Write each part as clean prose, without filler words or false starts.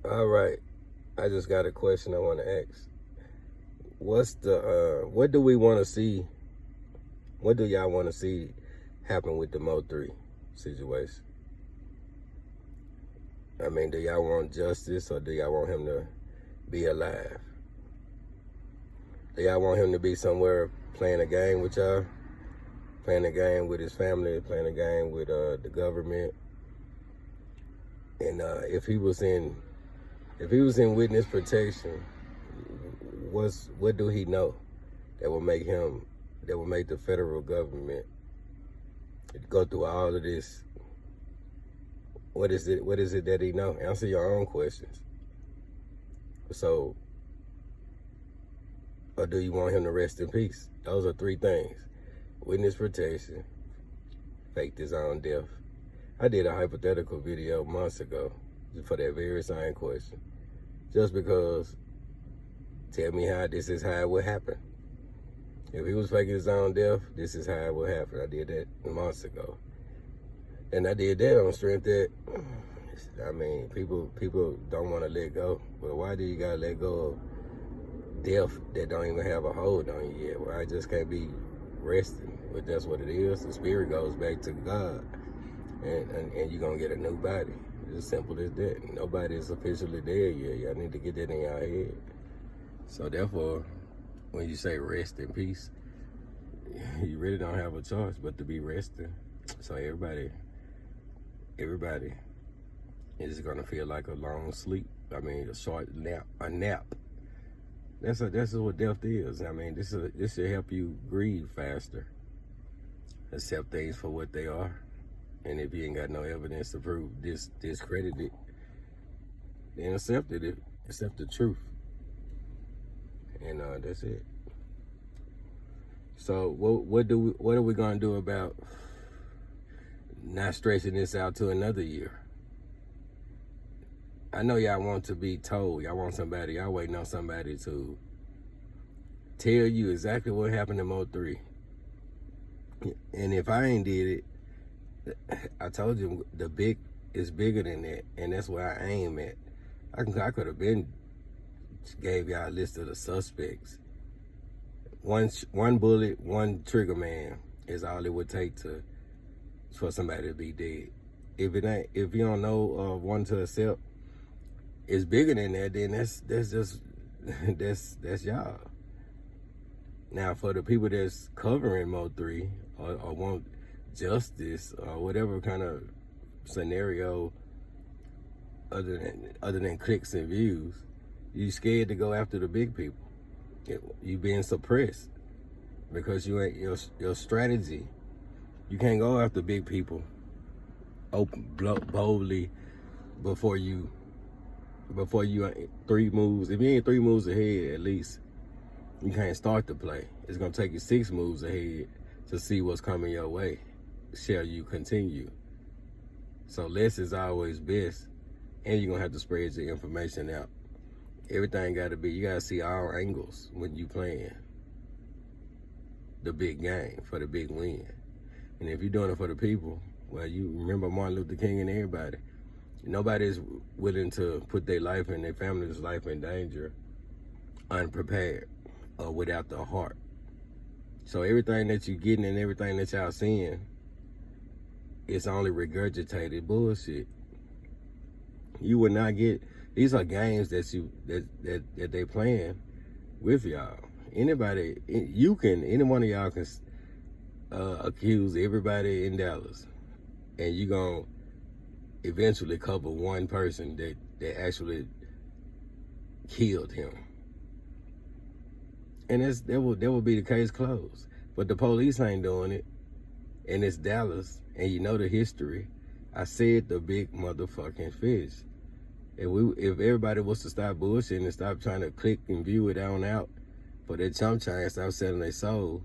All right, I just got a question I want to ask. What do we want to see? What do y'all want to see happen with the MO3 situation? I mean, do y'all want justice or do y'all want him to be alive? Do y'all want him to be somewhere playing a game with y'all? Playing a game with his family, playing a game with the government? And if he was in witness protection, what do he know that will make the federal government go through all of this? What is it that he know? Answer your own questions. So, or do you want him to rest in peace? Those are three things: witness protection, faked his own death. I did a hypothetical video months ago for that very same question. Just because, tell me how this is how it would happen. If he was faking his own death, this is how it would happen. I did that months ago. And I did that on strength that, I mean, people don't want to let go. But why do you gotta let go of death that don't even have a hold on you yet? Well, I just can't be resting. But that's what it is. The spirit goes back to God. And you're gonna get a new body. It's as simple as that. Nobody is officially dead yet. Y'all need to get that in your head. So therefore, when you say rest in peace, you really don't have a choice but to be resting. So everybody is gonna feel like a long sleep. I mean, a short nap, a nap. That's what death is. I mean, this should help you grieve faster. Accept things for what they are. And if you ain't got no evidence to prove discredit it, then accept it. Accept the truth. And that's it. So what are we gonna do about not stretching this out to another year? I know y'all want to be told. Y'all waiting on somebody to tell you exactly what happened in MO3. And if I ain't did it, I told you it's bigger than that, and that's where I aim at. I could have been gave y'all a list of the suspects. One bullet, one trigger man is all it would take for somebody to be dead. If you don't know one to accept, it's bigger than that. Then that's just that's y'all. Now for the people that's covering MO3 or want justice or whatever kind of scenario other than clicks and views, you scared to go after the big people. You being suppressed because you ain't your strategy. You can't go after big people boldly before you 3 moves. If you ain't 3 moves ahead, at least you can't start the play. It's gonna take you 6 moves ahead to see what's coming your way. Shall you continue? So less is always best, and you're gonna have to spread your information out. Everything you gotta see all angles when you playing the big game for the big win. And if you're doing it for the people, well, you remember Martin Luther King and everybody. Nobody's willing to put their life and their family's life in danger unprepared or without the heart. So everything that you're getting and everything that y'all seeing, it's only regurgitated bullshit. You would not get. These are games that they playing with y'all. Any one of y'all can accuse everybody in Dallas, and you gonna eventually cover one person that actually killed him. And that will be the case closed. But the police ain't doing it, and it's Dallas, and you know the history. I said the big motherfucking fish. If everybody was to stop bullshitting and stop trying to click and view it on out for their chump change, stop selling their soul,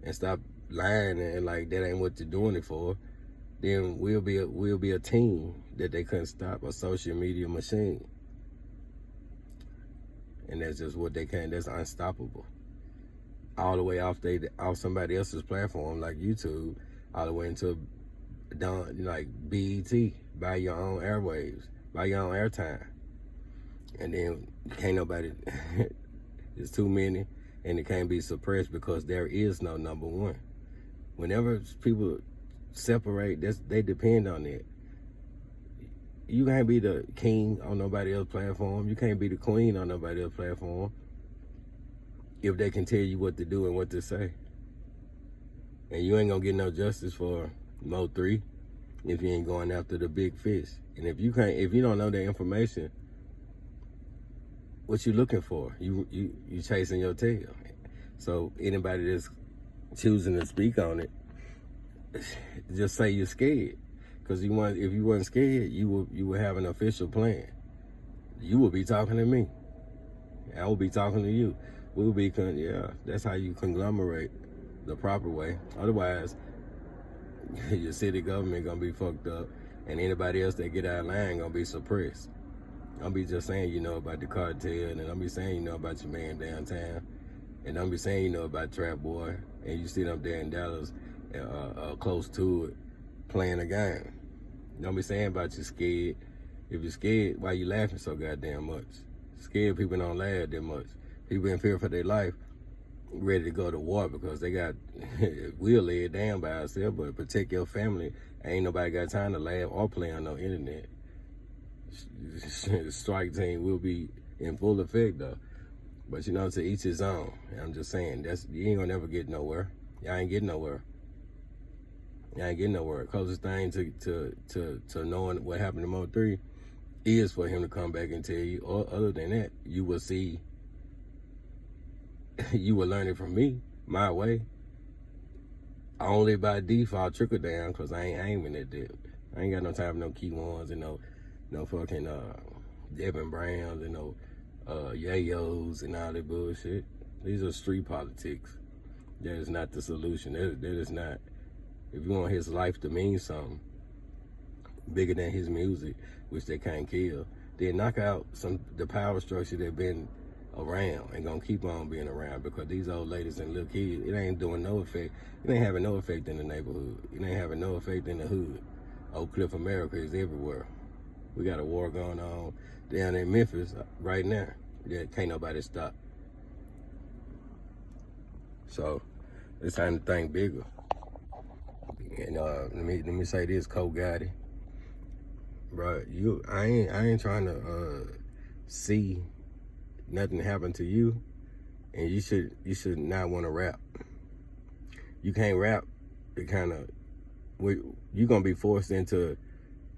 and stop lying and like that ain't what you're doing it for, then we'll be a team that they couldn't stop, a social media machine. And that's just what they can. That's unstoppable. All the way off somebody else's platform like YouTube, all the way into like BET, buy your own airwaves, buy your own airtime. And then can't nobody, it's too many, and it can't be suppressed because there is no number one. Whenever people separate, they depend on it. You can't be the king on nobody else's platform. You can't be the queen on nobody else's platform if they can tell you what to do and what to say. And you ain't gonna get no justice for MO3 if you ain't going after the big fish. And if you don't know the information, what you looking for? You chasing your tail. So anybody that's choosing to speak on it, just say you're scared. Because if you weren't scared, you would have an official plan. You would be talking to me. I would be talking to you. We would be, that's how you conglomerate the proper way. Otherwise, your city government gonna be fucked up, and anybody else that get out of line gonna be suppressed. I'll be just saying you know about the cartel, and I'll be saying you know about your man downtown, and I'll be saying you know about Trap Boy, and you sit up there in Dallas, close to it, playing a game. Don't be saying about you scared. If you're scared, why you laughing so goddamn much? Scared people don't laugh that much. People in fear for their life, ready to go to war because they got, we'll lay it down by ourselves, but protect your family. Ain't nobody got time to laugh or play on no internet. The strike team will be in full effect though. But you know, to each his own. I'm just saying, you ain't gonna never get nowhere. Y'all ain't getting nowhere. Y'all ain't getting nowhere. Closest thing to knowing what happened to MO3 is for him to come back and tell you, or other than that, you will see, you will learn it from me, my way. Only by default trickle down, because I ain't aiming at that. I ain't got no time for no key ones and no fucking vinbrowns and no yayos and all that bullshit. These are street politics. That is not the solution. That is not. If you want his life to mean something bigger than his music, which they can't kill, then knock out the power structure that been around and gonna keep on being around, because these old ladies and little kids, it ain't doing no effect. It ain't having no effect in the neighborhood. It ain't having no effect in the hood. Oak Cliff America is everywhere. We got a war going on down in Memphis right now that can't nobody stop. So it's time to think bigger. And let me say this, Cole Gotti, bro. I ain't trying to see nothing happen to you, and you should not want to rap. You can't rap. It kind of, you gonna be forced into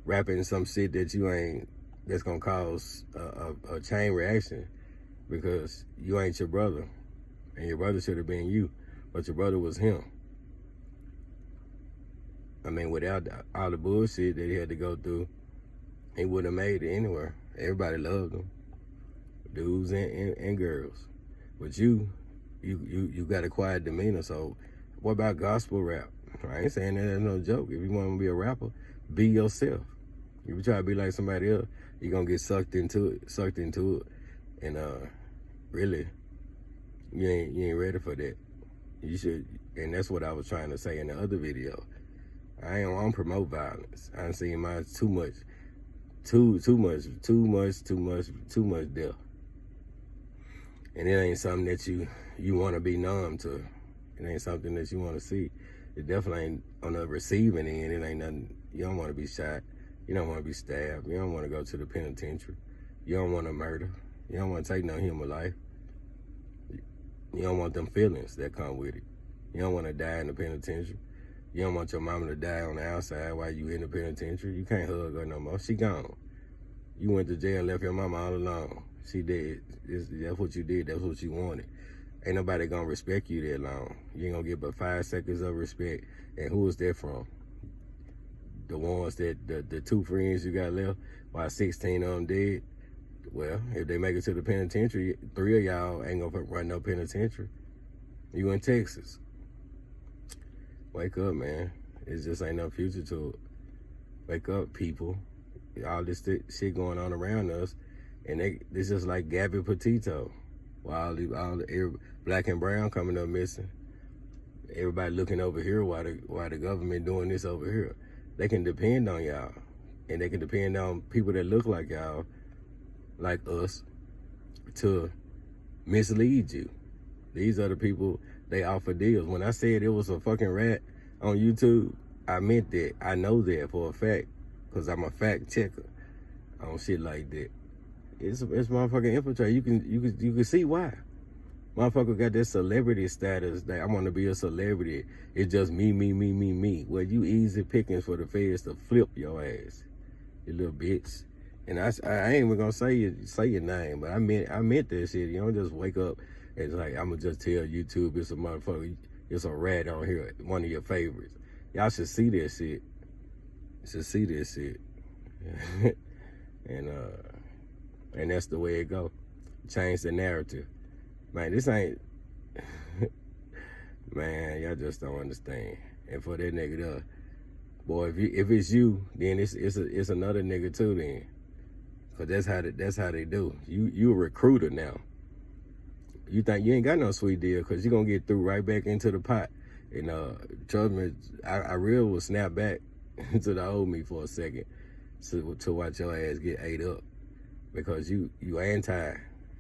rapping some shit that you ain't, that's gonna cause a chain reaction, because you ain't your brother, and your brother should have been you, but your brother was him. I mean, without all the bullshit that he had to go through, he wouldn't have made it anywhere. Everybody loved him, dudes and girls. But you got a quiet demeanor. So what about gospel rap? I ain't saying that as no joke. If you want to be a rapper, be yourself. If you try to be like somebody else, you're gonna get sucked into it, and really, you ain't ready for that. You should, and that's what I was trying to say in the other video. I don't promote violence. I seen mine too much death. And it ain't something that you want to be numb to. It ain't something that you want to see. It definitely ain't on the receiving end. It ain't nothing. You don't want to be shot. You don't want to be stabbed. You don't want to go to the penitentiary. You don't want to murder. You don't want to take no human life. You don't want them feelings that come with it. You don't want to die in the penitentiary. You don't want your mama to die on the outside while you in the penitentiary. You can't hug her no more. She gone. You went to jail and left your mama all alone. She dead. That's what you did. That's what you wanted. Ain't nobody gonna respect you that long. You ain't gonna get but 5 seconds of respect. And who is that from? The ones that, the 2 friends you got left, while 16 of them dead? Well, if they make it to the penitentiary, 3 of y'all ain't gonna run no penitentiary. You in Texas. Wake up, man. It just ain't no future to it. Wake up, people. All this shit going on around us, and this is like Gabby Petito. While all black and brown coming up missing. Everybody looking over here while the government doing this over here. They can depend on y'all, and they can depend on people that look like y'all like us to mislead you. These are the people, they offer deals. When I said it was a fucking rat on YouTube, I meant that. I know that for a fact, because I'm a fact checker on shit like that. It's motherfucking infiltrate. You can see why. Motherfucker got this celebrity status that I want to be a celebrity. It's just me. Well, you easy pickings for the feds to flip your ass, you little bitch. And I ain't even gonna say your name, but I meant that shit. You don't just wake up and it's like, I'm gonna just tell YouTube it's a motherfucker, it's a rat on here, one of your favorites. Y'all should see this shit. And that's the way it go. Change the narrative. Man, this ain't, man, y'all just don't understand. And for that nigga there, boy, if it's you, then it's another nigga too then. Cause that's how they do. You a recruiter now. You think you ain't got no sweet deal, cause you gonna get through right back into the pot. And trust me, I real will snap back to the old me for a second to watch your ass get ate up. Because you anti,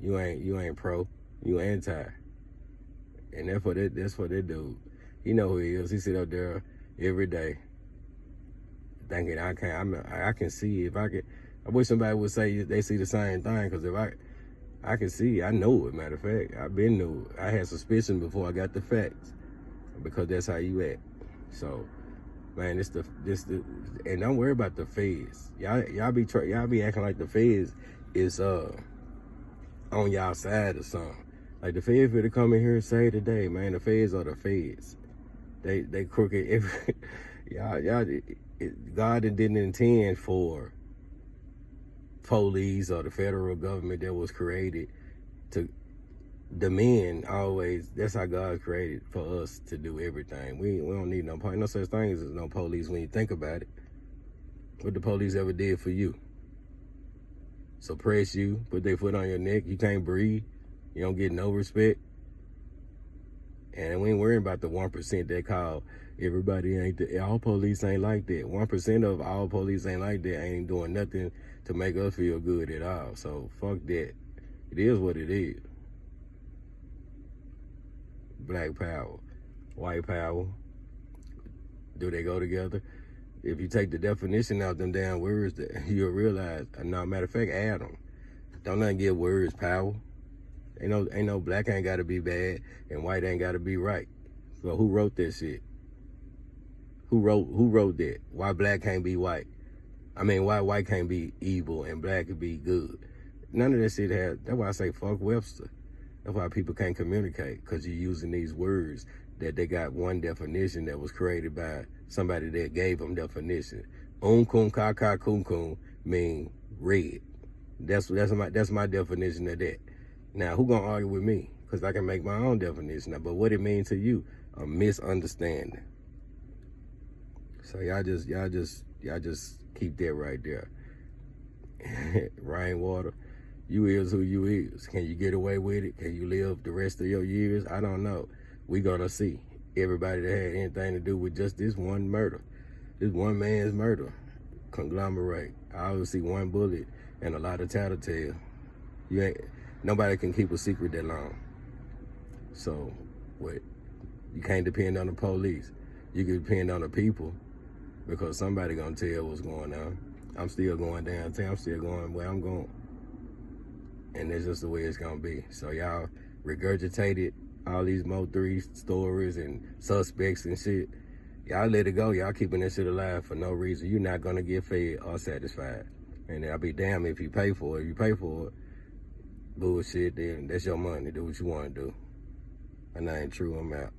you ain't pro. You anti. And that's what that dude. He know who he is. He sit up there every day thinking I can see if I can. I wish somebody would say they see the same thing, because if I can see, I know it. Matter of fact, I've been knew. I had suspicion before I got the facts, because that's how you act. So, man, and don't worry about the feds. Y'all be acting like the feds is on y'all side or something. Like the feds finna come in here and say today, man, the feds are the feds. They crooked. God didn't intend for police or the federal government that was created to, the men always, that's how God created for us to do everything. We don't need no such thing as no police when you think about it. What the police ever did for you? Suppress you, put their foot on your neck, you can't breathe, you don't get no respect. And we ain't worrying about the 1% that call everybody all police ain't like that. 1% of all police ain't like that, ain't doing nothing to make us feel good at all. So fuck that. It is what it is. Black power, white power, do they go together? If you take the definition out them damn words, you'll realize, no, matter of fact, add them. Don't nothing give words power. Ain't no black ain't gotta be bad and white ain't gotta be right. So who wrote that shit? Who wrote that? Why black can't be white? I mean, why white can't be evil and black can be good? None of that shit that's why I say fuck Webster. That's why people can't communicate, because you're using these words that they got one definition that was created by somebody that gave them definition. Kun kaka kun mean red. That's my definition of that. Now who gonna argue with me? Because I can make my own definition. But what it means to you, a misunderstanding. So y'all just keep that right there. Rainwater. You is who you is. Can you get away with it? Can you live the rest of your years? I don't know. We gonna see. Everybody that had anything to do with just this one murder, this one man's murder, conglomerate. I always see one bullet and a lot of tattletale. Nobody can keep a secret that long. So, what? You can't depend on the police. You can depend on the people, because somebody gonna tell what's going on. I'm still going downtown. I'm still going where I'm going. And that's just the way it's gonna be. So y'all regurgitated all these MO3 stories and suspects and shit. Y'all let it go. Y'all keeping that shit alive for no reason. You're not gonna get fed or satisfied. And I'll be damned if you pay for it. If you pay for it, bullshit, then that's your money. Do what you wanna do. And I ain't true, I'm out.